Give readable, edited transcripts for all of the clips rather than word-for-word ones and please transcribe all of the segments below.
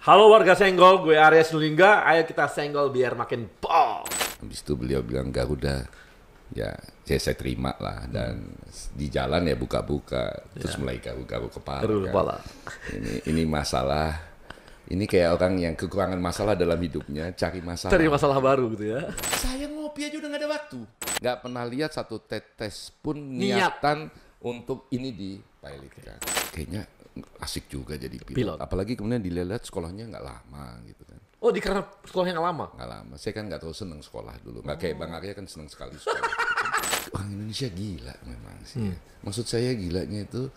Halo warga Senggol, gue Arya Sinulinga. Ayo kita senggol biar makin pol. Habis itu beliau bilang Garuda, ya saya terima lah. Dan di jalan ya buka-buka, terus mulai garu-garu kepala. Ini masalah, ini kayak orang yang kekurangan masalah dalam hidupnya, cari masalah Baru gitu ya. Saya ngopi aja udah gak ada waktu. Gak pernah lihat satu tetes pun niatan untuk ini dipilotkan. Kayaknya asik juga jadi pilot. Apalagi kemudian dilihat sekolahnya nggak lama gitu kan. Oh, karena sekolahnya nggak lama? Nggak lama. Saya kan nggak terlalu seneng sekolah dulu. Nggak kayak Bang Arya kan seneng sekali sekolah. Orang Indonesia gila memang sih. Maksud saya gilanya itu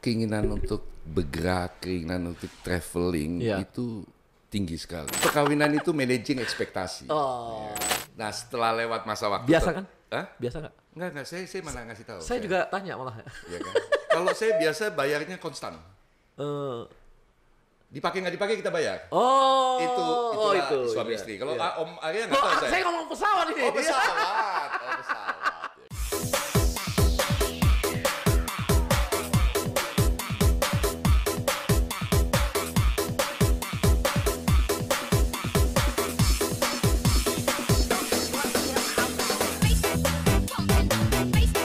keinginan untuk bergerak, keinginan untuk traveling itu tinggi sekali. Perkawinan itu managing ekspektasi. Nah setelah lewat masa waktu. Biasa kan? Hah? Biasa nggak? Nggak. Saya mana ngasih tahu. Saya juga tanya malah. Ya kan? Kalau saya biasa bayarnya konstan. Dipakai nggak dipakai kita bayar. Itu suami istri. Kalau Om Arya nggak tahu saya. Saya ngomong pesawat ini. Oh pesawat.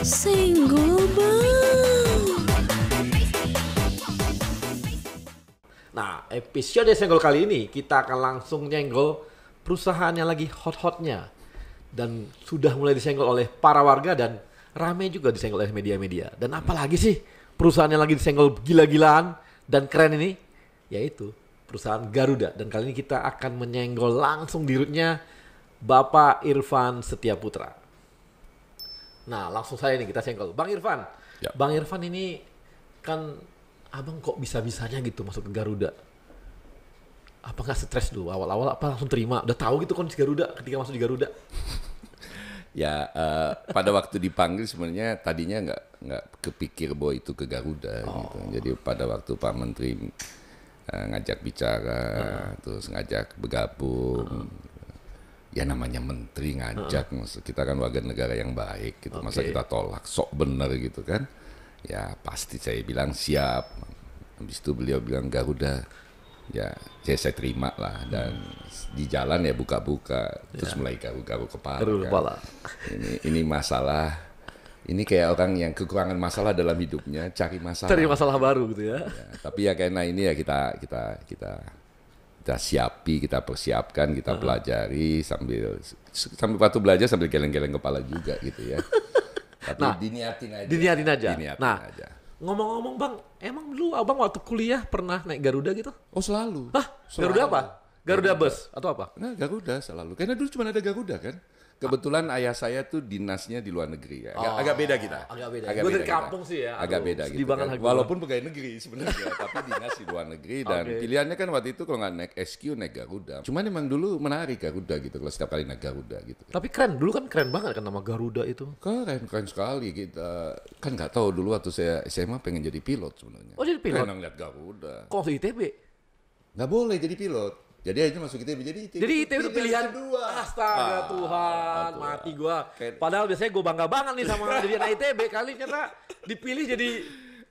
Senggol Bang. Nah, episode Senggol kali ini kita akan langsung nyenggol perusahaan yang lagi hot-hotnya dan sudah mulai disenggol oleh para warga dan rame juga disenggol oleh media-media. Dan apalagi sih perusahaan yang lagi disenggol gila-gilaan dan keren ini, yaitu perusahaan Garuda. Dan kali ini kita akan menyenggol langsung di rootnya Bapak Irfan Setiaputra. Nah, langsung saya nih kita senggol. Bang Irfan. Ya. Bang Irfan ini kan abang kok bisa-bisanya gitu masuk ke Garuda? Apa nggak stres dulu awal-awal? Apa langsung terima? Udah tahu gitu kondisi Garuda ketika masuk di Garuda? Ya pada waktu dipanggil sebenarnya tadinya nggak kepikir bahwa itu ke Garuda gitu. Jadi pada waktu Pak Menteri ngajak bicara, terus ngajak bergabung. Ya namanya menteri ngajak, kita kan warga negara yang baik gitu, masa kita tolak, sok bener gitu kan. Ya pasti saya bilang siap. Habis itu beliau bilang Garuda, ya saya terima lah. Dan di jalan ya buka-buka, terus mulai garu-garu kepala. Ini masalah, ini kayak orang yang kekurangan masalah dalam hidupnya, cari masalah baru gitu ya. Tapi ya karena ini ya kita siapi, kita persiapkan, kita pelajari sambil waktu belajar sambil geleng-geleng kepala juga gitu ya. Tapi diniatin aja. Ngomong-ngomong Bang, emang dulu abang waktu kuliah pernah naik Garuda gitu? Oh selalu. Hah? Garuda apa? Garuda bus atau apa? Nah Garuda selalu. Karena dulu cuma ada Garuda kan. Kebetulan ayah saya tuh dinasnya di luar negeri. Agak beda kita. Agak beda. Gue dari kampung sih ya. Agak beda gitu kan. Walaupun pegawai negeri sebenarnya, tapi dinas di luar negeri. Dan pilihannya kan waktu itu kalau nggak naik SQ naik Garuda. Cuman emang dulu menarik Garuda gitu kalau setiap kali naik Garuda gitu. Tapi keren, dulu kan keren banget kan nama Garuda itu. Keren sekali kita. Kan nggak tahu dulu waktu saya SMA pengen jadi pilot sebenarnya. Oh jadi pilot? Pengen ngeliat Garuda. Kok masuk ITB? Nggak boleh jadi pilot. Jadi akhirnya masuk ITB. Jadi ITB itu pilihan kedua. Astaga Tuhan, mati gua. Padahal biasanya gua bangga banget nih sama jadi anak ITB. Kali ternyata dipilih jadi.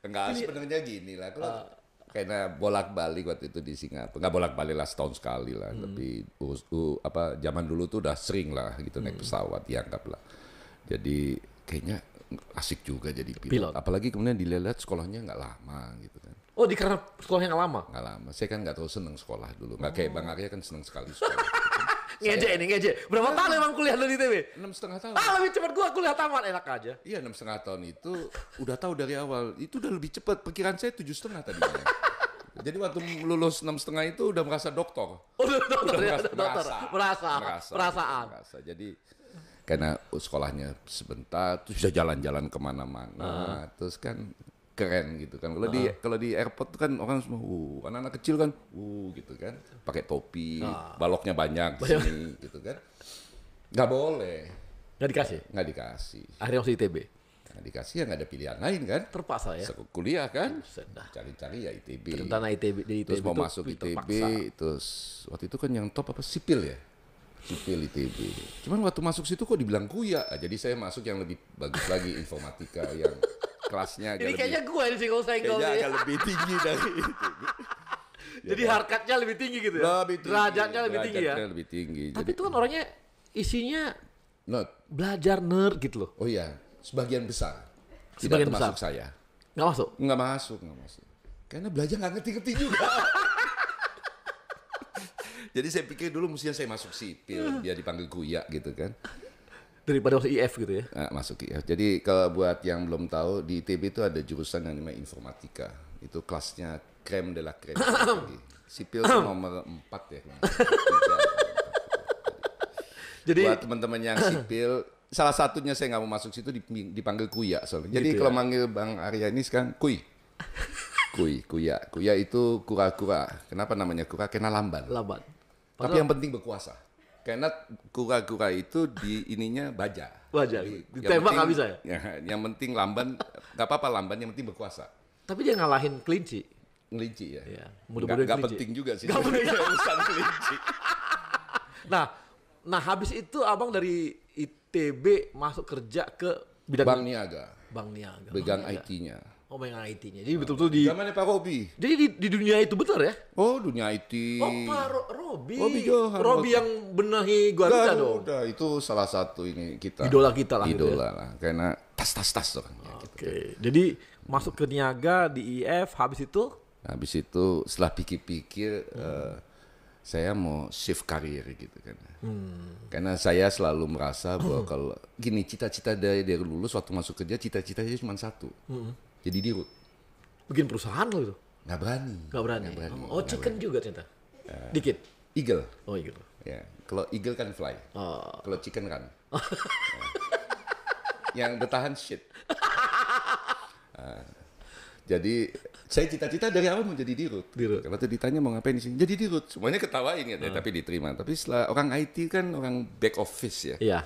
Enggak, sebenarnya gini lah. Karena bolak-balik waktu itu di Singapura. Nggak bolak-balik lah, setahun sekali lah. Tapi zaman dulu tuh udah sering lah gitu naik pesawat, dianggap lah. Jadi kayaknya asik juga jadi pilot. Apalagi kemudian dilihat sekolahnya nggak lama gitu kan. Oh, karena sekolahnya nggak lama? Nggak lama. Saya kan nggak terlalu seneng sekolah dulu. Nggak kayak Bang Arya kan seneng sekali sekolah. Ngejek. Berapa tahun emang kuliah lu di ITB? 6,5 tahun. Lebih cepat gua kuliah tamat, enak aja. Iya, 6,5 tahun itu udah tahu dari awal. Itu udah lebih cepat. Perkiraan saya 7,5 tadinya. Jadi waktu lulus 6,5 itu udah merasa doktor. Oh, dokter. Perasaan. Jadi karena sekolahnya sebentar, terus bisa jalan-jalan kemana-mana. Terus kan keren gitu kan. Kalau di airport tuh kan orang semua anak-anak kecil kan gitu kan, pakai topi, baloknya banyak di sini gitu kan. Nggak boleh. Nggak dikasih. Akhirnya masuk ITB. Nggak dikasih ya nggak ada pilihan lain kan. Terpaksa ya. Kuliah kan. Cari-cari ya ITB. Tentang ITB. Terus mau masuk ITB, terus waktu itu kan yang top apa sipil ya. Sipil ITB. Cuman waktu masuk situ kok dibilang kuya. Jadi saya masuk yang lebih bagus lagi, informatika yang kelasnya agak ini lebih. Kayaknya gue yang senggol-senggol kayaknya agak lebih tinggi dari ITB. Jadi harkatnya lebih tinggi gitu ya? Lebih tinggi, Derajatnya lebih tinggi ya? derajatnya lebih tinggi. Tapi Jadi, itu kan orangnya isinya not. belajar nerd gitu loh. Oh iya, sebagian besar. Tidak Sebagian termasuk besar. saya. Nggak masuk? Nggak masuk. Karena belajar nggak ngerti-ngerti juga. Jadi saya pikir dulu mestinya saya masuk sipil, biar dipanggil kuya gitu kan. Daripada masuk IF gitu ya? Nah, masuk ya. Jadi kalau buat yang belum tahu, di ITB itu ada jurusan yang namanya informatika. Itu kelasnya krem de la creme. Sipil itu nomor 4 ya. Jadi Buat teman-teman yang sipil, salah satunya saya nggak mau masuk situ dipanggil kuya soalnya. Jadi Gitu kalau ya? manggil Bang Arya ini sekarang kuya. Kuya itu kura-kura. Kenapa namanya kura? Karena lamban. lambat. Tapi yang penting berkuasa. Karena kura-kura itu di ininya baja. Baja. Jadi, Ditembak yang penting- nggak bisa ya? Yang penting lamban, nggak apa-apa lamban, yang penting berkuasa. Tapi dia ngalahin kelinci. Ngelinci ya. Iya, Nggak, mudah-mudahan nggak kelinci. penting juga sih. Nggak penting. Urusan kelinci. Nah habis itu abang dari ITB masuk kerja ke bidang Bank Niaga, Bank Niaga. pegang Bank Niaga. IT-nya. Oh, pegang IT-nya. Jadi betul-betul di. Zamannya Pak Robi. Jadi di dunia itu betul ya? Oh, dunia IT. Oh, Pak Robi. Robi Johan. Robi yang benahi Garuda dong. Garuda, itu salah satu ini kita. Idola kita lah gitu Idola lah. Karena tas tuh kan. Oke. Jadi masuk ke Niaga di IF, habis itu Habis itu setelah pikir-pikir saya mau shift karir gitu kan. Karena saya selalu merasa bahwa kalau gini cita-cita dari lulus waktu masuk kerja cita-citanya cuma satu. Jadi dirut. bikin perusahaan lo itu. Nggak berani. Nggak berani. Oh, Nggak chicken berani. juga ternyata. Dikit. Eagle. Oh, gitu. Ya, kalau eagle kan fly. Oh. Kalau chicken kan. Yang bertahan shit. Jadi saya cita-cita dari awal mau jadi dirut. Dirut. Kalau tuh ditanya mau ngapain di sini, jadi dirut. Semuanya ketawain ya, tapi diterima. Tapi setelah orang IT kan orang back office ya. Iya.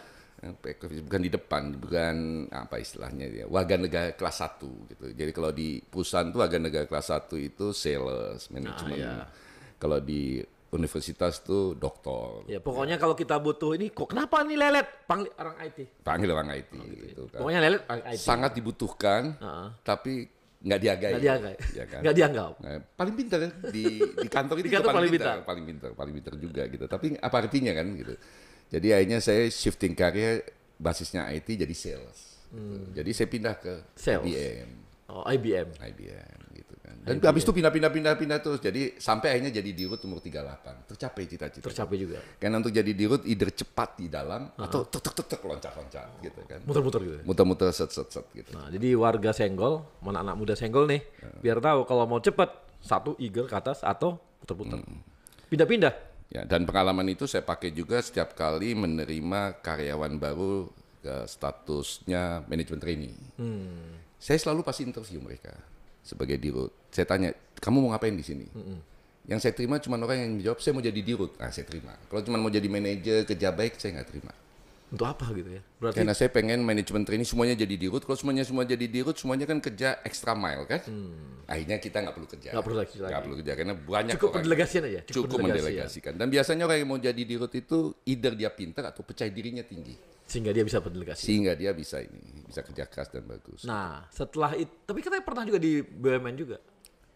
Back office bukan di depan, bukan apa istilahnya ya, warga negara kelas 1 gitu. Jadi kalau di perusahaan tuh warga negara kelas 1 itu sales, manajemen. iya. Kalau di universitas tuh doktor. Ya, pokoknya kalau kita butuh ini, kok kenapa nih lelet? Panggil orang IT. Panggil orang IT gitu kan. Pokoknya lelet orang IT. Sangat dibutuhkan, tapi nggak dihargai. Nggak dianggap. Ya kan? Nggak dianggap. Nah, paling pintar kan di kantor itu Di kantor juga paling pintar. paling pintar juga gitu. Tapi apa artinya kan gitu. Jadi akhirnya saya shifting karir basisnya IT jadi sales. Gitu. Jadi saya pindah ke Sales. IBM. Oh, IBM. Gitu kan. Dan habis itu pindah terus. Jadi sampai akhirnya jadi dirut umur 38. Tercapai cita-cita. Tercapai juga. Karena untuk jadi dirut either cepat di dalam atau tek loncat-loncat gitu kan. Muter-muter gitu. Muter-muter set gitu. Nah, jadi warga Senggol, mana anak muda Senggol nih, biar tahu kalau mau cepet, satu eagle ke atas atau puter-puter. Pindah-pindah. Ya, dan pengalaman itu saya pakai juga setiap kali menerima karyawan baru ke statusnya manajemen trainee. Saya selalu pasti interview mereka sebagai dirut. Saya tanya, kamu mau ngapain di sini? Yang saya terima cuma orang yang menjawab, saya mau jadi dirut. Nah, saya terima. Kalau cuma mau jadi manajer, kerja baik, saya nggak terima. Untuk apa gitu ya? Berarti Karena saya pengen manajemen trainee semuanya jadi dirut. Kalau semua jadi dirut, semuanya kan kerja extra mile kan? Akhirnya kita nggak perlu kerja. Nggak perlu lagi. Nggak perlu kerja karena banyak cukup orang. pendelegasian aja. Cukup mendelegasikan. Dan biasanya orang yang mau jadi dirut itu either dia pintar atau percaya dirinya tinggi. Sehingga dia bisa pendelegasi. Sehingga dia bisa kerja keras dan bagus. Nah, setelah itu, tapi kita pernah juga di BUMN juga.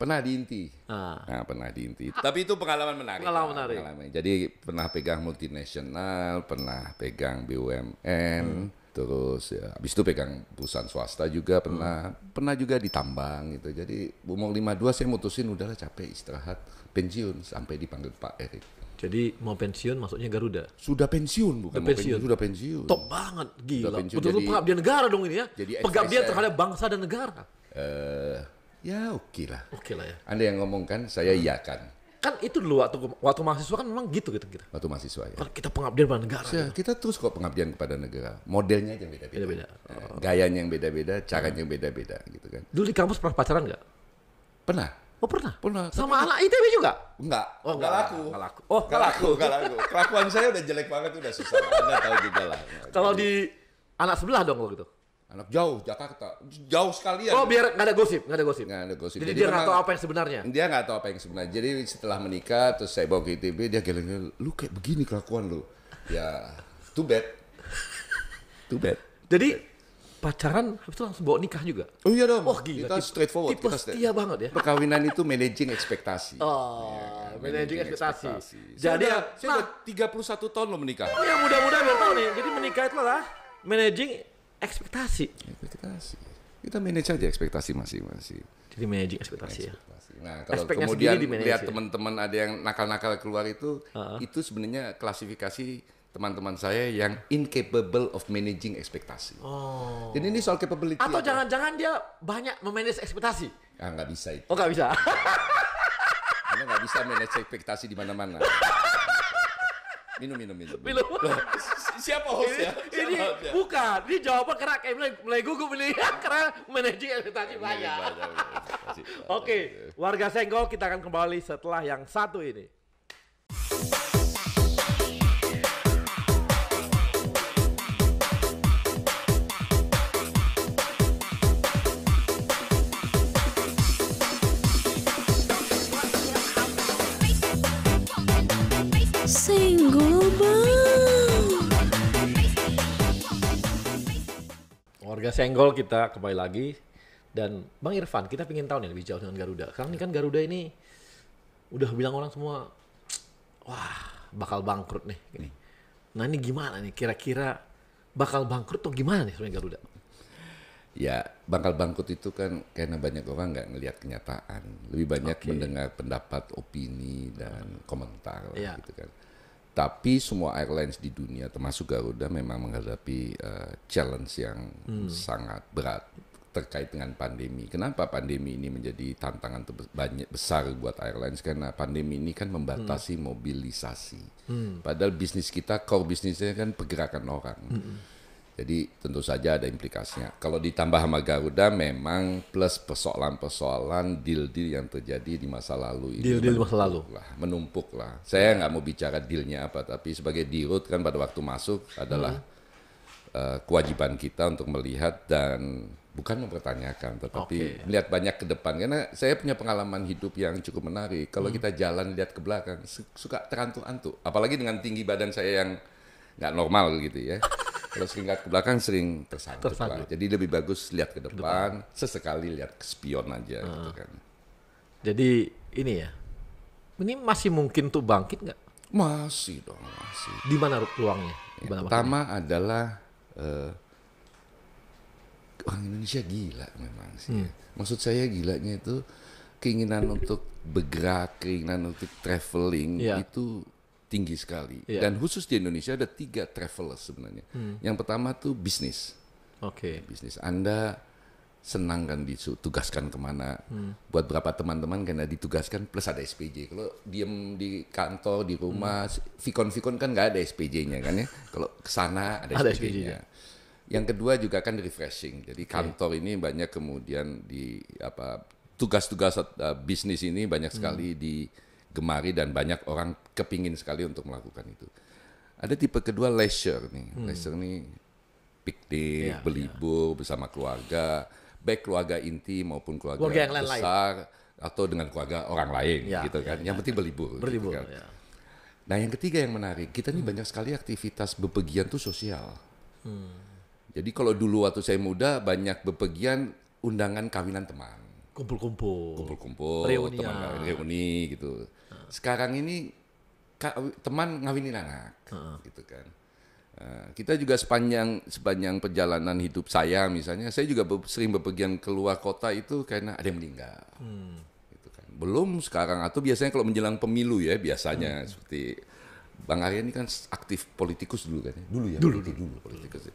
Pernah di Inti. Nah, Pernah di Inti. Tapi itu pengalaman menarik. Pengalaman menarik. Jadi pernah pegang multinasional, pernah pegang BUMN, terus ya habis itu pegang perusahaan swasta juga pernah juga di tambang gitu. Jadi umur 52 saya mutusin udahlah capek istirahat, pensiun sampai dipanggil Pak Erik. jadi mau pensiun masuknya Garuda. Sudah pensiun bukan Udah pensiun. sudah pensiun. Top banget, gila. Udah pensiun, Betul-betul jadi- pengabdian negara dong ini ya. jadi Pengabdian ex-ex- terhadap bangsa dan negara. Ya oke lah. Oke lah ya. Anda yang ngomong kan, saya iyakan Kan itu dulu waktu mahasiswa kan memang gitu kita. waktu mahasiswa ya. Kan kita pengabdian pada negara. Ya, kita terus kok pengabdian kepada negara. Modelnya aja beda-beda. Beda-beda. Gayanya yang beda-beda, caranya yang beda-beda gitu kan. Dulu di kampus pernah pacaran nggak? Pernah? Oh pernah. Pernah. Sama anak ITB juga? Enggak. Oh, enggak laku. Nggak laku. Oh, Enggak laku, enggak laku. Kelakuan saya udah jelek banget, udah susah. Anda tahu juga lah. Kalau di anak sebelah dong kalau gitu. Anak jauh, Jakarta. Jauh sekalian. Oh biar nggak ada gosip, nggak ada gosip. Nggak ada gosip. Jadi dia nggak memang- tahu apa yang sebenarnya. Dia nggak tahu apa yang sebenarnya. Jadi setelah menikah, terus saya bawa ke ITB, dia geleng-geleng, lu kayak begini kelakuan lu. Ya, too bad. Too bad. Jadi pacaran habis itu langsung bawa nikah juga. Oh iya dong. Wah gila. Kita straightforward. Tipe setia banget ya. Perkawinan itu managing ekspektasi. Managing ekspektasi. Jadi Jadi saya udah 31 tahun lo menikah. yang muda-muda biar tahu nih. Jadi menikah itu adalah managing ekspektasi. Ekspektasi. Kita manage aja ekspektasi masing-masing. Jadi managing ekspektasi ya. Nah, kalau Aspeknya kemudian sendiri di-manage lihat ya? teman-teman ada yang nakal-nakal keluar itu sebenarnya klasifikasi teman-teman saya yang incapable of managing ekspektasi. Oh. Jadi ini soal capability. Atau aja. jangan-jangan dia banyak memanage ekspektasi. Nggak bisa itu. Oh nggak bisa. Anda nggak bisa manage ekspektasi di mana-mana. Minum. Minum. Loh, siapa hostnya? Ini bukan. Ini jawaban karena kayak mulai gugup ini karena managing ekspektasi banyak. Oke, warga Senggol kita akan kembali setelah yang satu ini. Senggol bang. Warga Senggol kita kembali lagi. Dan Bang Irfan, kita pengen tahu nih lebih jauh dengan Garuda. Sekarang ini kan Garuda ini udah bilang orang semua, wah bakal bangkrut nih. Gini. Nah ini gimana nih kira-kira bakal bangkrut atau gimana nih sebenarnya Garuda? Ya, bakal bangkrut itu kan karena banyak orang nggak ngelihat kenyataan. Lebih banyak mendengar pendapat, opini, dan komentar lah, gitu kan. Tapi semua airlines di dunia, termasuk Garuda, memang menghadapi challenge yang sangat berat terkait dengan pandemi. Kenapa pandemi ini menjadi tantangan besar buat airlines? Karena pandemi ini kan membatasi mobilisasi. Padahal bisnis kita, core bisnisnya kan pergerakan orang. Jadi tentu saja ada implikasinya. Kalau ditambah sama Garuda memang plus persoalan-persoalan deal-deal yang terjadi di masa lalu ini. Deal-deal di masa lalu. Menumpuk lah. Saya nggak mau bicara dealnya apa, tapi sebagai dirut kan pada waktu masuk adalah kewajiban kita untuk melihat dan bukan mempertanyakan, tetapi melihat banyak ke depan. Karena saya punya pengalaman hidup yang cukup menarik. Kalau kita jalan lihat ke belakang, suka terantuk-antuk. Apalagi dengan tinggi badan saya yang nggak normal gitu ya. Kalau sering lihat ke belakang sering tersangkut lah. Jadi lebih bagus lihat ke depan, sesekali lihat ke spion aja gitu kan. Jadi ini ya, ini masih mungkin tuh bangkit nggak? Masih dong, masih. Di mana peluangnya? Yang pertama adalah orang Indonesia gila memang sih. Maksud saya gilanya itu keinginan untuk bergerak, keinginan untuk traveling itu tinggi sekali. Dan khusus di Indonesia ada 3 travelers sebenarnya. Yang pertama tuh bisnis. Bisnis. Anda senang kan ditugaskan kemana. Buat berapa teman-teman karena ditugaskan plus ada SPJ. Kalau diem di kantor, di rumah, Vicon kan nggak ada SPJ-nya kan ya. Kalau kesana ada SPJ-nya. Yang kedua juga kan refreshing. Jadi kantor ini banyak kemudian tugas-tugas bisnis ini banyak sekali digemari dan banyak orang kepingin sekali untuk melakukan itu. Ada tipe kedua leisure nih. Leisure nih piknik, berlibur bersama keluarga, baik keluarga inti maupun keluarga yang besar atau dengan keluarga orang lain gitu kan. Yang penting berlibur. Gitu kan. Nah yang ketiga yang menarik, kita ini banyak sekali aktivitas bepergian tuh sosial. Jadi kalau dulu waktu saya muda banyak bepergian undangan kawinan teman. Kumpul-kumpul, reuni gitu. Sekarang ini teman ngawinin anak, gitu kan. Kita juga sepanjang perjalanan hidup saya misalnya, saya juga sering bepergian keluar kota itu karena ada yang meninggal. Gitu kan. Belum sekarang atau biasanya kalau menjelang pemilu ya biasanya seperti Bang Arya ini kan aktif politikus dulu kan ya. Dulu politikus.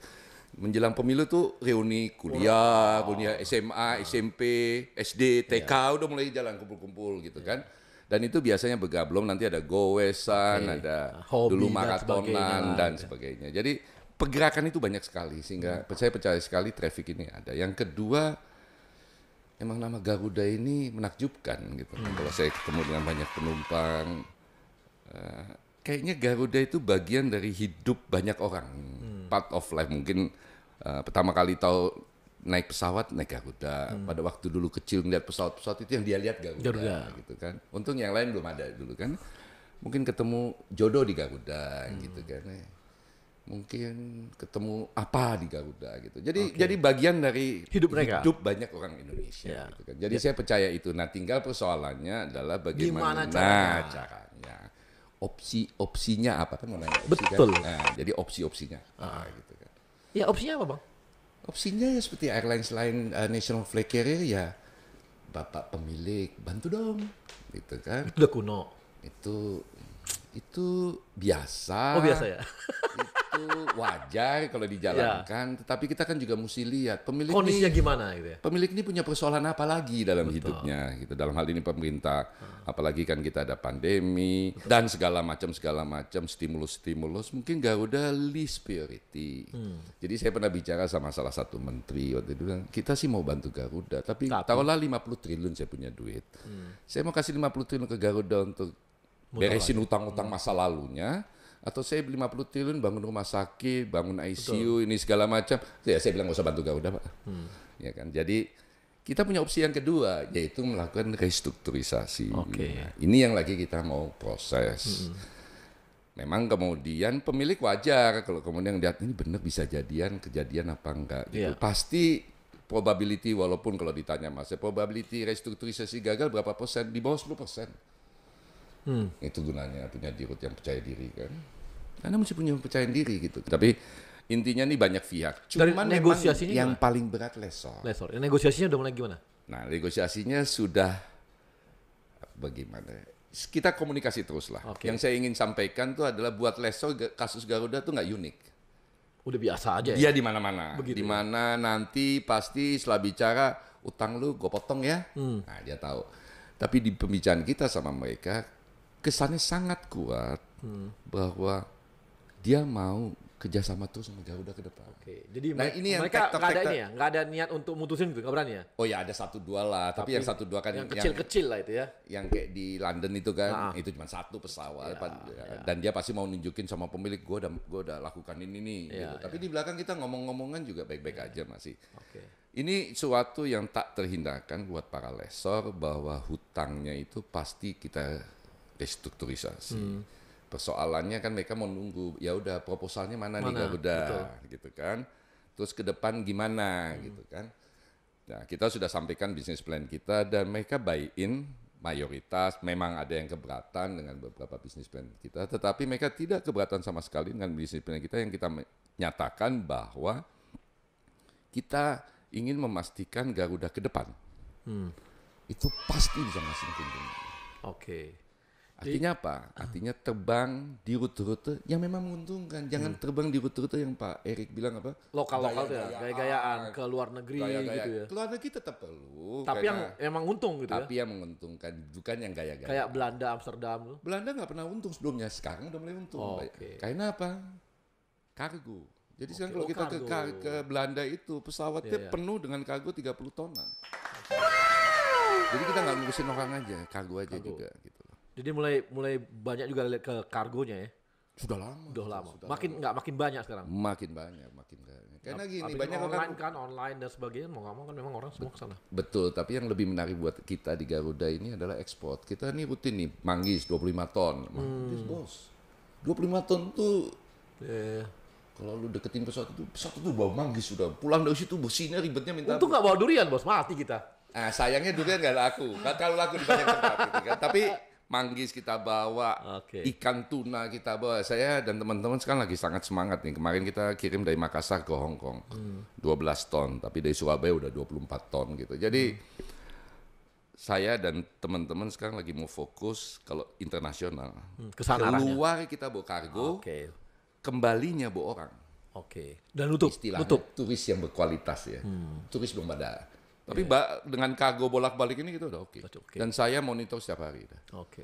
Menjelang pemilu tuh reuni kuliah SMA, SMP, SD, TK udah mulai jalan kumpul-kumpul gitu kan. Dan itu biasanya bergablong, nanti ada gowesan, ada hobi, dulu maratonan dan sebagainya. Jadi pergerakan itu banyak sekali sehingga saya percaya sekali traffic ini ada. Yang kedua, emang nama Garuda ini menakjubkan gitu. Kalau saya ketemu dengan banyak penumpang, kayaknya Garuda itu bagian dari hidup banyak orang, part of life. Mungkin pertama kali tahu naik pesawat naik Garuda. Pada waktu dulu kecil ngeliat pesawat-pesawat itu yang dia lihat Garuda gitu kan. Untung yang lain belum ada dulu kan. Mungkin ketemu jodoh di Garuda gitu kan. mungkin ketemu apa di Garuda gitu. Jadi bagian dari Hidup mereka. hidup banyak orang Indonesia. Ya. Gitu kan. Jadi saya percaya itu. Nah, tinggal persoalannya adalah bagaimana Gimana caranya. Opsi-opsinya apa kan namanya? Betul. Kan? Nah, jadi opsi-opsinya gitu kan. Ya opsinya apa bang? Opsinya ya seperti airlines lain, national flag carrier ya, bapak pemilik bantu dong, gitu kan? Udah kuno. Itu biasa. Oh biasa ya. Itu wajar kalau dijalankan, tetapi kita kan juga mesti lihat pemilik Kondisinya ini, gimana gitu ya? pemilik ini punya persoalan apa lagi dalam hidupnya, gitu. Dalam hal ini pemerintah, apalagi kan kita ada pandemi dan segala macam stimulus. Mungkin Garuda least priority. Jadi saya pernah bicara sama salah satu menteri waktu itu bilang, kita sih mau bantu Garuda, tapi taruhlah 50 triliun saya punya duit. Saya mau kasih 50 triliun ke Garuda untuk beresin utang-utang masa lalunya, atau saya 50 triliun bangun rumah sakit, bangun ICU, ini segala macam. Ya saya bilang nggak usah bantu Garuda, Pak. Ya kan. Jadi kita punya opsi yang kedua, yaitu melakukan restrukturisasi. Nah, ini yang lagi kita mau proses. Memang kemudian pemilik wajar kalau kemudian lihat ini benar bisa kejadian apa enggak gitu. Pasti probability, walaupun kalau ditanya Mas, probability restrukturisasi gagal berapa persen? Di bawah 10%. Itu gunanya punya dirut yang percaya diri kan. Karena mesti punya percaya diri gitu. Tapi intinya nih banyak pihak. Cuman negosiasinya yang paling berat lesor. Negosiasinya udah mulai gimana? Nah, negosiasinya sudah bagaimana? Kita komunikasi terus lah. Yang saya ingin sampaikan tuh adalah buat lesor kasus Garuda tuh nggak unik. Udah biasa aja ya? Dia di mana-mana. Di mana nanti pasti setelah bicara utang lu gue potong ya. Nah, dia tahu. Tapi di pembicaraan kita sama mereka kesannya sangat kuat bahwa dia mau kerjasama terus sama Garuda ke depan. Jadi ini yang mereka nggak ada ini ya, nggak ada niat untuk mutusin gitu, nggak berani ya? Oh ya ada 1-2 lah, tapi yang 1-2 kan yang kecil-kecil lah itu ya. Yang kayak di London itu kan, itu cuma 1 pesawat, dan dia pasti mau nunjukin sama pemilik gue udah lakukan ini nih. Gitu. Tapi di belakang kita ngomong-ngomongan juga baik-baik aja masih. Ini suatu yang tak terhindarkan buat para lesor bahwa hutangnya itu pasti kita restrukturisasi. Persoalannya kan mereka mau nunggu, ya udah proposalnya mana nih Garuda, gitu kan. Terus ke depan gimana, gitu kan. Nah, kita sudah sampaikan bisnis plan kita dan mereka buy-in mayoritas. Memang ada yang keberatan dengan beberapa bisnis plan kita, tetapi mereka tidak keberatan sama sekali dengan bisnis plan kita yang kita nyatakan bahwa kita ingin memastikan Garuda ke depan. Itu pasti bisa ngasih keuntungan. Artinya apa? Artinya terbang di rute-rute yang memang menguntungkan. Jangan terbang di rute-rute yang Pak Erik bilang apa? Lokal-lokal tuh ya, gaya-gayaan ke luar negeri gitu ya. Ke luar negeri tetap perlu. Tapi yang emang untung gitu tapi yang menguntungkan, bukan yang gaya-gaya. Kayak Belanda, Amsterdam. Belanda nggak pernah untung sebelumnya, sekarang udah mulai untung. Karena apa? Kargo. Jadi sekarang kalau kita ke Belanda itu pesawatnya penuh dengan kargo 30 tonan. Jadi kita nggak ngurusin orang aja, kargo aja juga gitu. Jadi mulai banyak juga lihat ke kargonya ya. Sudah lama. Makin banyak sekarang. Makin banyak. Karena gini banyak online dan sebagainya mau nggak mau kan memang orang semua ke sana. Betul, tapi yang lebih menarik buat kita di Garuda ini adalah ekspor. Kita nih rutin nih manggis 25 ton. Manggis bos. 25 ton tuh kalau lu deketin pesawat itu bawa manggis sudah. Pulang dari situ bersihnya ribetnya minta. Untung nggak bawa durian bos, mati kita. Sayangnya durian nggak laku. Kalau laku di banyak tempat gitu kan. Tapi manggis kita bawa, ikan tuna kita bawa. Saya dan teman-teman sekarang lagi sangat semangat nih. Kemarin kita kirim dari Makassar ke Hong Kong 12 ton, tapi dari Surabaya udah 24 ton gitu. Jadi saya dan teman-teman sekarang lagi mau fokus kalau internasional. Keluar kita bawa kargo, kembalinya bawa orang. Dan nutup. Istilahnya turis yang berkualitas ya. Turis belum ada. Tapi dengan kargo bolak-balik ini kita udah oke. Dan saya monitor setiap hari.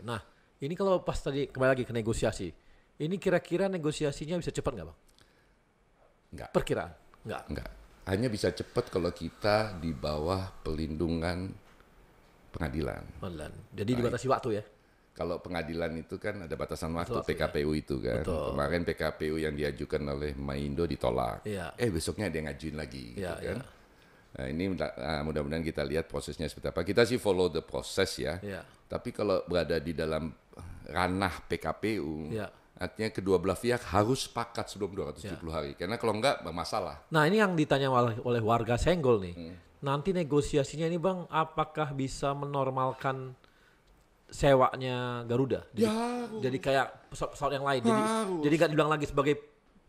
Nah ini kalau pas tadi kembali lagi ke negosiasi, ini kira-kira negosiasinya bisa cepat nggak bang? Nggak. Perkiraan? Nggak. Hanya bisa cepat kalau kita di bawah pelindungan pengadilan. Jadi dibatasi waktu ya? Kalau pengadilan itu kan ada batasan waktu, PKPU itu kan. Kemarin PKPU yang diajukan oleh Maindo ditolak. Besoknya ada yang ngajuin lagi gitu kan. Nah, ini mudah-mudahan kita lihat prosesnya seperti apa. Kita sih follow the process ya. Tapi kalau berada di dalam ranah PKPU, Artinya kedua belah pihak harus sepakat sebelum 270 hari. Karena kalau enggak bermasalah. Nah ini yang ditanya oleh warga Senggol nih. Nanti negosiasinya ini Bang, apakah bisa menormalkan sewanya Garuda? Jadi kayak pesawat-pesawat yang lain. Jadi nggak dibilang lagi sebagai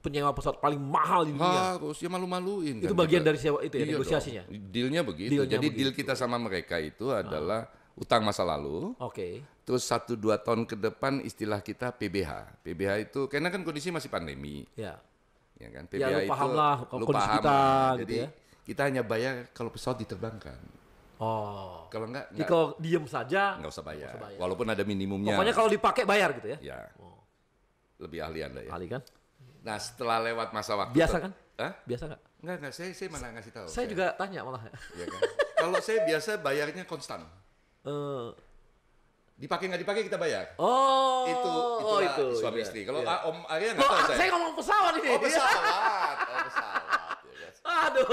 penyewa pesawat paling mahal di dunia. Harus, ya malu-maluin. Itu kan bagian kita. dari sewa itu ya, Iya negosiasinya. dong. Dealnya begitu. Dealnya Jadi deal begitu. kita sama mereka itu adalah utang masa lalu. Oke. Terus 1-2 tahun ke depan istilah kita PBH. PBH itu karena kan kondisi masih pandemi, Ya. ya kan? Ya, lu PBH paham itu lah lu kondisi paham kita, lah. gitu Jadi ya. kita hanya bayar kalau pesawat diterbangkan. Oh. Kalau enggak Jadi kalau diem saja, nggak usah bayar. nggak usah bayar. Walaupun ada minimumnya. pokoknya kalau dipakai bayar gitu ya. ya Oh. lebih ahli Anda ya. Kali kan? Nah, setelah lewat masa waktu Biasa kan? Hah? Biasa nggak? Enggak, saya mana ngasih tahu. Saya juga tanya malah. Ya kan? Kalau saya biasa bayarnya konstan. Eh, Dipakai nggak dipakai kita bayar. oh, Itulah itu suami iya, istri. Kalau iya. Om Arya nggak Oh, tahu saya ngomong pesawat ini. Oh pesawat. Oh pesawat. Ya, kan? Aduh.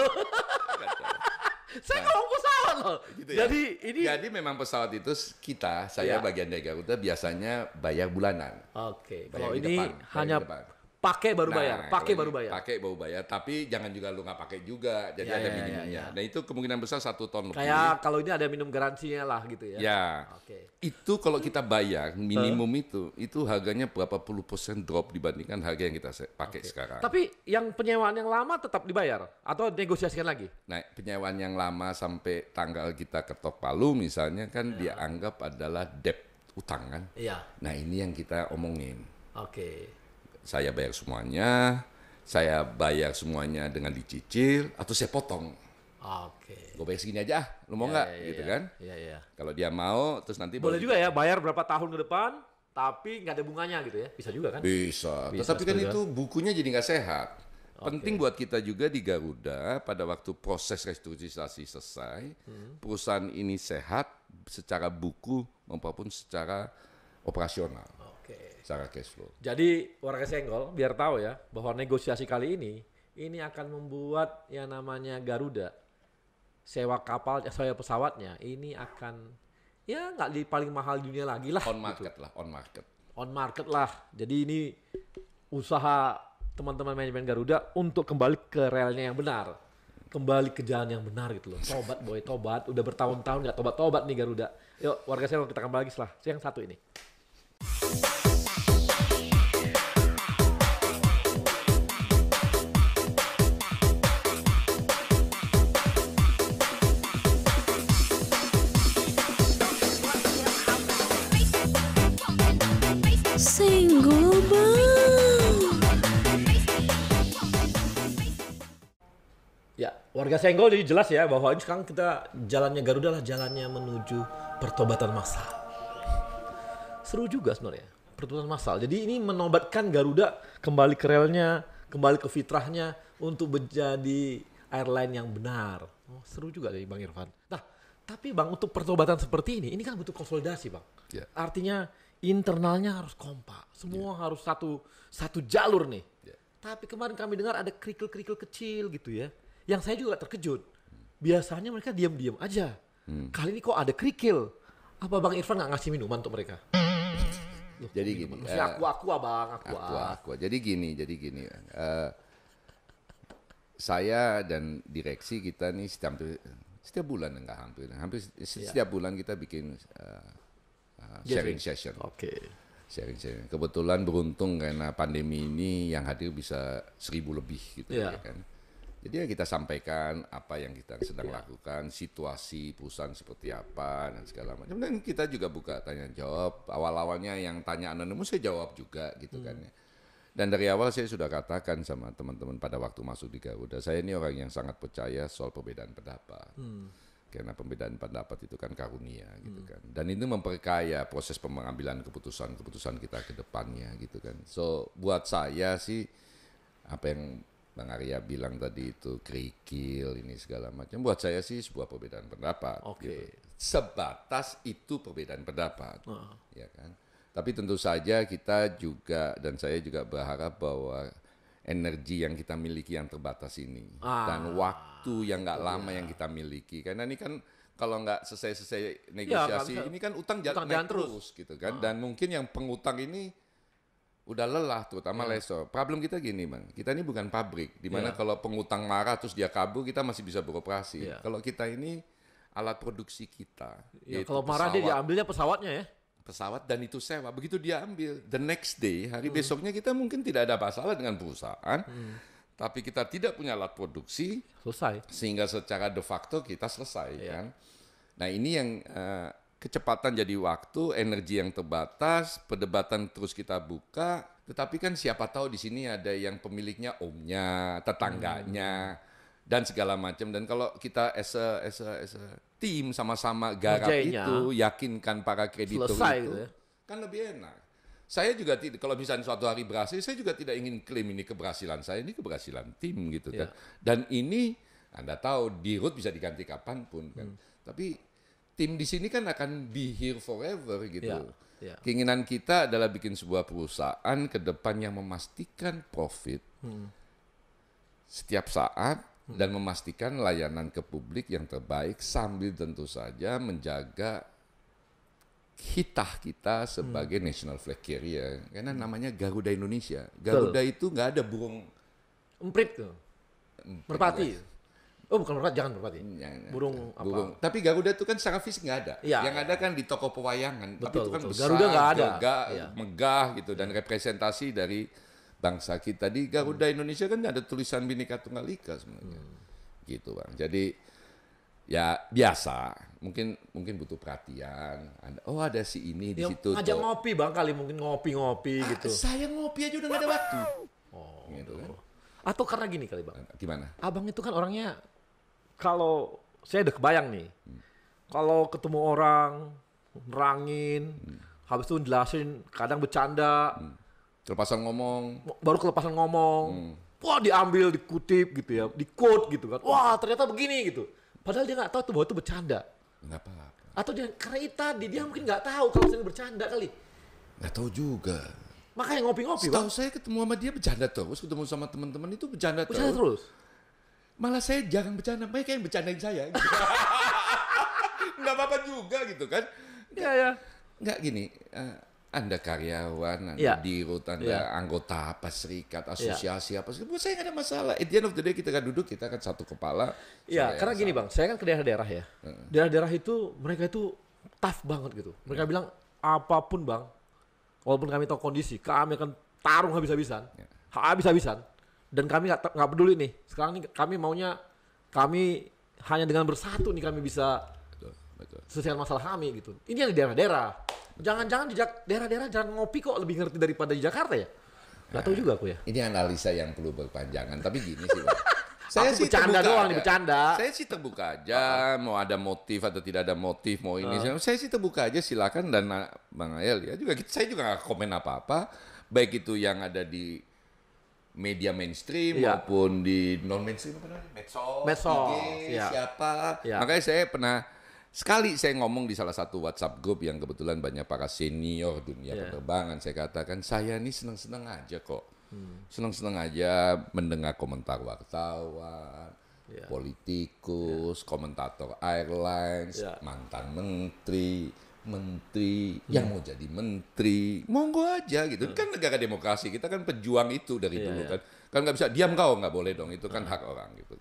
Kacau. Saya ngomong pesawat loh. Gitu ya? Jadi ini Jadi memang pesawat itu saya Ya. bagian dari Garuda biasanya bayar bulanan. Oke, Bayar kalau di ini depan, bayar hanya di depan. pakai baru bayar, pakai kalau baru ini bayar. Pakai baru bayar, tapi jangan juga lu nggak pakai juga, jadi Ya, ada ya, minimumnya. ya, ya. Nah itu kemungkinan besar 1 ton lebih. Kayak kalau ini ada minum garansinya lah gitu ya. Ya, Oke. itu kalau kita bayar minimum itu harganya berapa puluh % drop dibandingkan harga yang kita pakai sekarang. Tapi yang penyewaan yang lama tetap dibayar atau negosiasikan lagi? Nah, penyewaan yang lama sampai tanggal kita ketok palu misalnya kan dianggap adalah debt utang kan. Iya. Nah, ini yang kita omongin. Oke. Saya bayar semuanya, saya bayar semuanya dengan dicicil atau saya potong. Oke. Gue bayar segini aja, lu mau nggak? Gitu kan? Iya, iya. Kalau dia mau, terus nanti Boleh baru juga ya bayar berapa tahun ke depan tapi nggak ada bunganya gitu ya. Bisa juga kan? Bisa. Bisa, Tetapi kan setuju. itu bukunya jadi nggak sehat. Penting buat kita juga di Garuda pada waktu proses restrukturisasi selesai, perusahaan ini sehat secara buku maupun secara operasional, Oke. secara cash flow. Jadi warga Senggol biar tahu ya bahwa negosiasi kali ini akan membuat yang namanya Garuda sewa kapal, sewa pesawatnya ini akan ya nggak di paling mahal di dunia lagi lah. On market lah, on market. On market lah. Jadi ini usaha teman-teman manajemen Garuda untuk kembali ke relnya yang benar. Kembali ke jalan yang benar gitu loh. Tobat boy, tobat. Udah bertahun-tahun nggak tobat-tobat nih Garuda. Yuk warga Senggol kita kembali lagi setelah yang satu ini. Senggol Bang. Ya, warga Senggol jadi jelas ya bahwa ini sekarang kita jalannya Garuda lah jalannya menuju pertobatan massal. Seru juga sebenarnya pertobatan massal. Jadi ini menobatkan Garuda kembali ke relnya, kembali ke fitrahnya untuk menjadi airline yang benar. Oh, seru juga dari Bang Irfan. Nah, tapi Bang untuk pertobatan seperti ini kan butuh konsolidasi Bang. Ya. Artinya internalnya harus kompak, semua harus satu jalur nih. Ya. Tapi kemarin kami dengar ada kerikil-kerikil kecil gitu ya. Yang saya juga terkejut. Biasanya mereka diam-diam aja. Kali ini kok ada kerikil. Apa Bang Irfan nggak ngasih minuman untuk mereka? Loh, Jadi gini, Mesti aqua Bang, aqua. Aqua. Jadi gini. Saya dan direksi kita nih setiap bulan hampir setiap bulan kita bikin sharing session. Oke. Sharing. Kebetulan beruntung karena pandemi ini yang hadir bisa 1.000 lebih gitu Iya. ya kan. Jadi ya kita sampaikan apa yang kita sedang lakukan, situasi perusahaan seperti apa dan segala macam. Dan kita juga buka tanya jawab. Awal-awalnya yang tanya anonimus saya jawab juga gitu kan ya. Dan dari awal saya sudah katakan sama teman-teman pada waktu masuk di Garuda, saya ini orang yang sangat percaya soal perbedaan pendapat. Karena perbedaan pendapat itu kan karunia gitu kan. Dan itu memperkaya proses pengambilan keputusan kita ke depannya gitu kan. So buat saya sih apa yang Bang Arya bilang tadi itu kerikil ini segala macam. Buat saya sih sebuah perbedaan pendapat. Oke. Gitu. Sebatas itu perbedaan pendapat, ya kan. Tapi tentu saja kita juga dan saya juga berharap bahwa energi yang kita miliki yang terbatas ini dan waktu yang nggak lama yang kita miliki, karena ini kan kalau nggak selesai negosiasi bisa. ini kan utang Utang naik jalan terus gitu kan. Dan mungkin yang pengutang ini udah lelah, terutama Leso. Problem kita gini, Bang. Kita ini bukan pabrik, di mana kalau pengutang marah terus dia kabur, kita masih bisa beroperasi. Kalau kita ini alat produksi kita. Kalau marah dia diambilnya pesawatnya ya. Pesawat dan itu sewa. Begitu dia ambil, the next day, hari besoknya kita mungkin tidak ada masalah dengan perusahaan, tapi kita tidak punya alat produksi, Selesai. sehingga secara de facto kita selesai kan. Nah ini yang kecepatan jadi waktu, energi yang terbatas, perdebatan terus kita buka. Tetapi kan siapa tahu di sini ada yang pemiliknya omnya, tetangganya, dan segala macam. Dan kalau kita as a tim sama-sama garap itu, yakinkan para kreditur selesai itu, gitu ya. kan lebih enak. Saya juga tidak, kalau misalnya suatu hari berhasil, saya juga tidak ingin klaim ini keberhasilan saya, ini keberhasilan tim gitu kan. Dan ini Anda tahu di root bisa diganti kapanpun kan. Tapi tim di sini kan akan be here forever gitu. Keinginan kita adalah bikin sebuah perusahaan ke depan yang memastikan profit setiap saat dan memastikan layanan ke publik yang terbaik sambil tentu saja menjaga hitah kita sebagai national flag carrier. Karena namanya Garuda Indonesia. Garuda itu nggak ada burung emprit tuh. Merpati. Oh bukan merpati, jangan merpati. Burung apa? Burung. Tapi Garuda itu kan secara fisik nggak ada. Yang ada kan di toko pewayangan. Tapi itu kan besar, Garuda nggak ada. Megah gitu dan representasi dari bangsa kita. Di Garuda Indonesia kan ada tulisan Bhinneka Tunggal Ika sebenarnya. Gitu Bang. Jadi ya biasa. Mungkin butuh perhatian. Ada si ini di situ. Ngajak ngopi Bang kali, mungkin ngopi-ngopi gitu. Saya ngopi aja udah nggak ada waktu. Gitu kan. Atau karena gini kali Bang. Gimana? Abang itu kan orangnya, kalau saya udah kebayang nih, kalau ketemu orang, nerangin, habis itu jelasin, kadang bercanda, Kelepasan ngomong. baru kelepasan ngomong, wah diambil, dikutip gitu ya, di quote gitu kan, wah ternyata begini gitu. Padahal dia nggak tahu tuh bahwa itu bercanda. Nggak apa-apa. Atau dia, karena itu tadi, dia mungkin nggak tahu kalau saya bercanda kali. Nggak tahu juga. Makanya ngopi-ngopi Setahu Bang. saya ketemu sama dia bercanda terus, ketemu sama teman-teman itu bercanda terus. Malah saya jarang bercanda, mereka yang bercandain saya. Gitu. Nggak apa-apa juga gitu kan. Iya. Nggak gini, Anda karyawan, Anda dirut, Anda anggota apa, serikat, asosiasi apa, buat saya nggak ada masalah. At the end of the day kita kan duduk, kita kan satu kepala. Iya, karena gini Bang, saya kan ke daerah-daerah ya. Daerah-daerah itu, mereka itu tough banget gitu. Mereka bilang, apapun Bang, walaupun kami tahu kondisi, kami akan tarung habis-habisan. Habis-habisan. Dan kami nggak peduli nih. Sekarang nih kami maunya, kami hanya dengan bersatu nih kami bisa selesaikan masalah kami gitu. Ini yang di daerah-daerah. Jangan-jangan di daerah-daerah jangan ngopi kok lebih ngerti daripada di Jakarta ya. Nggak tahu juga aku ya. Ini analisa yang perlu berpanjangan. Tapi gini sih Bang. Saya sih bercanda doang nih, bercanda. Saya sih terbuka aja, mau ada motif atau tidak ada motif, mau ini. Saya sih terbuka aja, silakan. Dan Bang Ayel ya juga, saya juga nggak komen apa-apa. Baik itu yang ada di media mainstream maupun di non mainstream, medsos, IG, siapa. Makanya saya pernah sekali saya ngomong di salah satu WhatsApp group yang kebetulan banyak para senior dunia penerbangan. Saya katakan saya ini senang-senang aja kok. Senang-senang aja mendengar komentar wartawan, politikus, komentator airlines, mantan menteri yang mau jadi menteri, monggo aja gitu. Kan negara demokrasi, kita kan pejuang itu dari dulu kan. Kan nggak bisa diam kau, nggak boleh dong, itu kan hak orang gitu.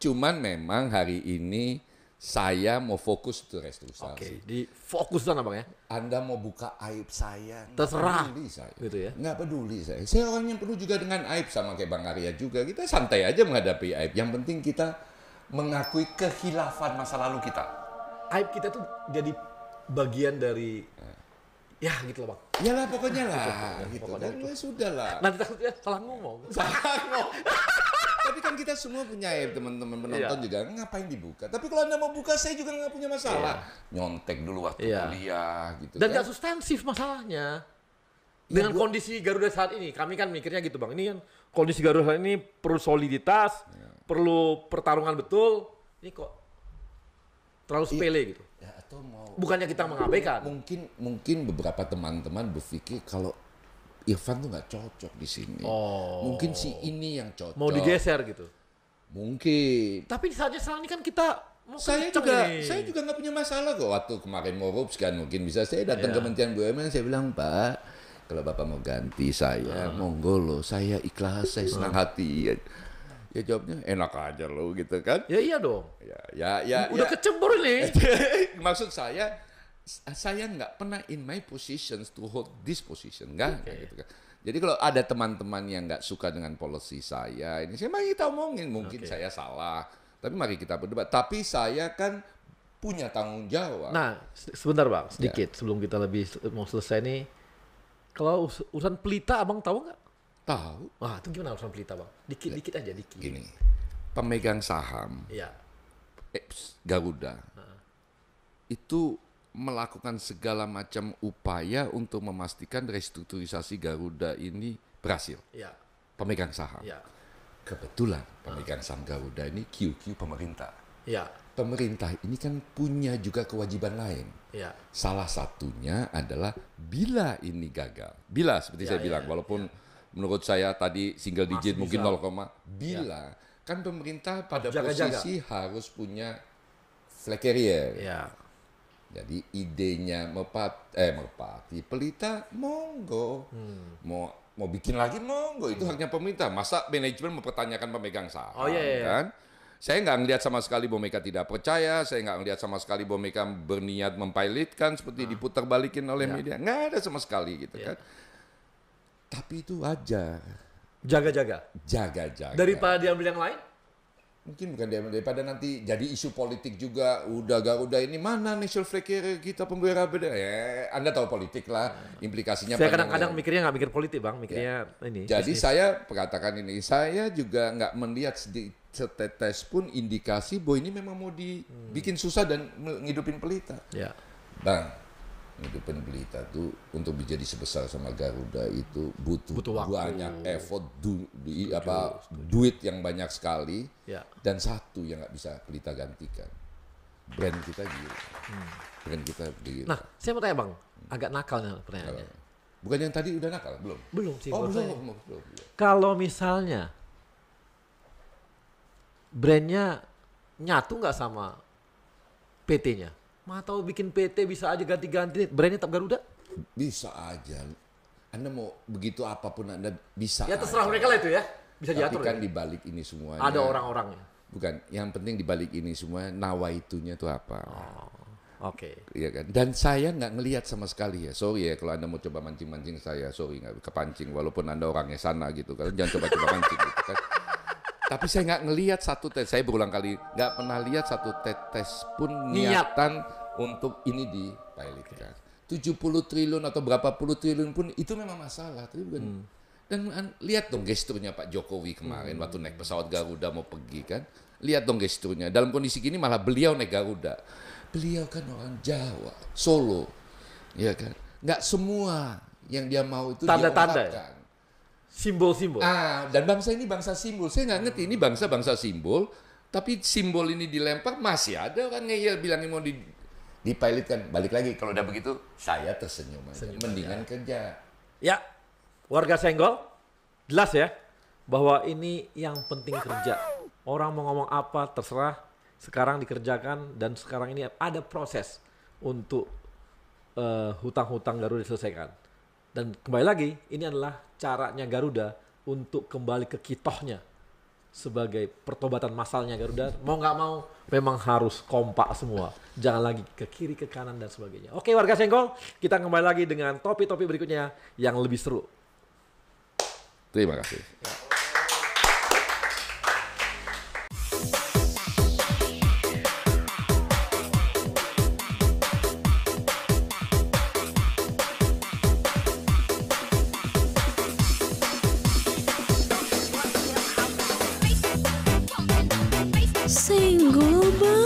Cuman memang hari ini saya mau fokus ke restrukturisasi. Di fokus sana Bang ya. Anda mau buka aib saya, terserah. Peduli saya. Gitu ya. Nggak peduli saya. Saya orang yang penuh juga dengan aib, sama kayak Bang Arya juga. Kita santai aja menghadapi aib. Yang penting kita mengakui kehilafan masa lalu kita. Aib kita tuh jadi bagian dari ya gitu loh Bang. Iyalah pokoknya lah gitu. Dan ya sudah lah. Nanti takutnya salah ngomong. Tapi kan kita semua punya aib, teman-teman penonton juga. Ngapain dibuka? Tapi kalau Anda mau buka, saya juga nggak punya masalah. Nyontek dulu waktu kuliah gitu. Dan nggak substansif masalahnya. Dengan kondisi Garuda saat ini, kami kan mikirnya gitu Bang. Ini kan kondisi Garuda saat ini perlu soliditas, perlu pertarungan betul. Ini kok terlalu sepele gitu. Ya, atau mau bukannya kita mengabaikan. Mungkin beberapa teman-teman berpikir kalau Irfan tuh nggak cocok di sini. Mungkin si ini yang cocok. Mau digeser gitu. Mungkin. Tapi saja sekarang ini kan kita saya juga nggak punya masalah kok. Waktu kemarin mau Robs kan mungkin bisa saya datang ke Kementerian BUMN, saya bilang Pak, kalau Bapak mau ganti saya, monggo loh, saya ikhlas, saya senang hati. Ya jawabnya enak aja loh gitu kan. Ya iya dong. Ya. Udah kecebur ini. Maksud saya nggak pernah in my positions to hold this position, nggak gitu kan. Jadi kalau ada teman-teman yang nggak suka dengan policy saya, ini saya mari kita omongin, mungkin saya salah, tapi mari kita berdebat. Tapi saya kan punya tanggung jawab. Nah, sebentar Bang, sedikit sebelum kita mau selesai nih. Kalau urusan pelita Abang tahu nggak? Tahu. Wah, itu gimana urusan pelita Bang? Dikit aja, dikit. Gini, pemegang saham Iya. Garuda itu melakukan segala macam upaya untuk memastikan restrukturisasi Garuda ini berhasil. Iya. Pemegang saham. Iya. Kebetulan pemegang saham Garuda ini QQ pemerintah. Iya. Pemerintah ini kan punya juga kewajiban lain. Iya. Salah satunya adalah bila ini gagal. Bila seperti saya bilang, walaupun menurut saya tadi single digit mungkin 0, bila kan pemerintah pada posisi harus punya flag carrier. Iya. Jadi idenya merpati pelita monggo. Mau bikin lagi monggo, itu haknya pemerintah. Masa manajemen mempertanyakan pemegang saham kan? Saya nggak ngelihat sama sekali bahwa mereka tidak percaya, saya nggak ngelihat sama sekali bahwa mereka berniat mempilotkan seperti diputar balikin oleh media. Nggak ada sama sekali gitu kan. Tapi itu wajar. Jaga-jaga. Jaga-jaga. Daripada diambil yang lain? Mungkin bukan daripada nanti jadi isu politik juga. Udah Garuda ini mana national flag carrier kita pembela beda. Ya, Anda tahu politik lah, implikasinya. Saya kadang-kadang mikirnya nggak mikir politik Bang, mikirnya ini. Jadi saya katakan ini, saya juga nggak melihat setetes pun indikasi bahwa ini memang mau dibikin susah dan ngidupin pelita. Ya. Bang, ngidupin pelita tuh untuk menjadi sebesar sama Garuda itu butuh banyak effort, duit yang banyak sekali, dan satu yang nggak bisa pelita gantikan, brand kita gila. Brand kita gila. Nah, saya mau tanya Bang, agak nakal nih pertanyaannya. Bukan yang tadi udah nakal, belum? Belum sih. Belum. Kalau misalnya brandnya nyatu nggak sama PT-nya? Atau bikin PT bisa aja ganti-ganti, brandnya tetap Garuda? Bisa aja. Anda mau begitu apapun Anda bisa. Ya terserah mereka lah itu ya. Bisa diatur. Tapi kan dibalik ini semuanya. Ada orang-orangnya. Bukan. Yang penting dibalik ini semua nawaitunya itu apa. Oke. Iya kan. Dan saya nggak ngelihat sama sekali ya. Sorry ya kalau Anda mau coba mancing-mancing saya. Sorry nggak kepancing. Walaupun Anda orangnya sana gitu. Kan jangan coba-coba mancing gitu kan. Tapi saya nggak ngelihat satu tes. Saya berulang kali nggak pernah lihat satu tetes pun niatan untuk ini dipilotkan. 70 triliun atau berapa puluh triliun pun itu memang masalah. Tapi bukan. Dan lihat dong gesturnya Pak Jokowi kemarin waktu naik pesawat Garuda mau pergi kan. Lihat dong gesturnya. Dalam kondisi gini malah beliau naik Garuda. Beliau kan orang Jawa, Solo, ya kan. Nggak semua yang dia mau itu tanda-tanda. diungkapkan. Simbol-simbol. Dan bangsa ini bangsa simbol. Saya nggak ngerti ini bangsa simbol, tapi simbol ini dilempar masih ada orang ngeyel bilang mau dipilotkan. Balik lagi kalau udah begitu, saya tersenyum aja. Mendingan kerja. Ya, warga Senggol, jelas ya bahwa ini yang penting kerja. Orang mau ngomong apa terserah, sekarang dikerjakan dan sekarang ini ada proses untuk hutang-hutang Garuda diselesaikan. Dan kembali lagi, ini adalah caranya Garuda untuk kembali ke kitohnya sebagai pertobatan masalnya Garuda. Mau nggak mau, memang harus kompak semua. Jangan lagi ke kiri, ke kanan, dan sebagainya. Oke warga Senggol, kita kembali lagi dengan topik-topik berikutnya yang lebih seru. Terima kasih. Single Bang.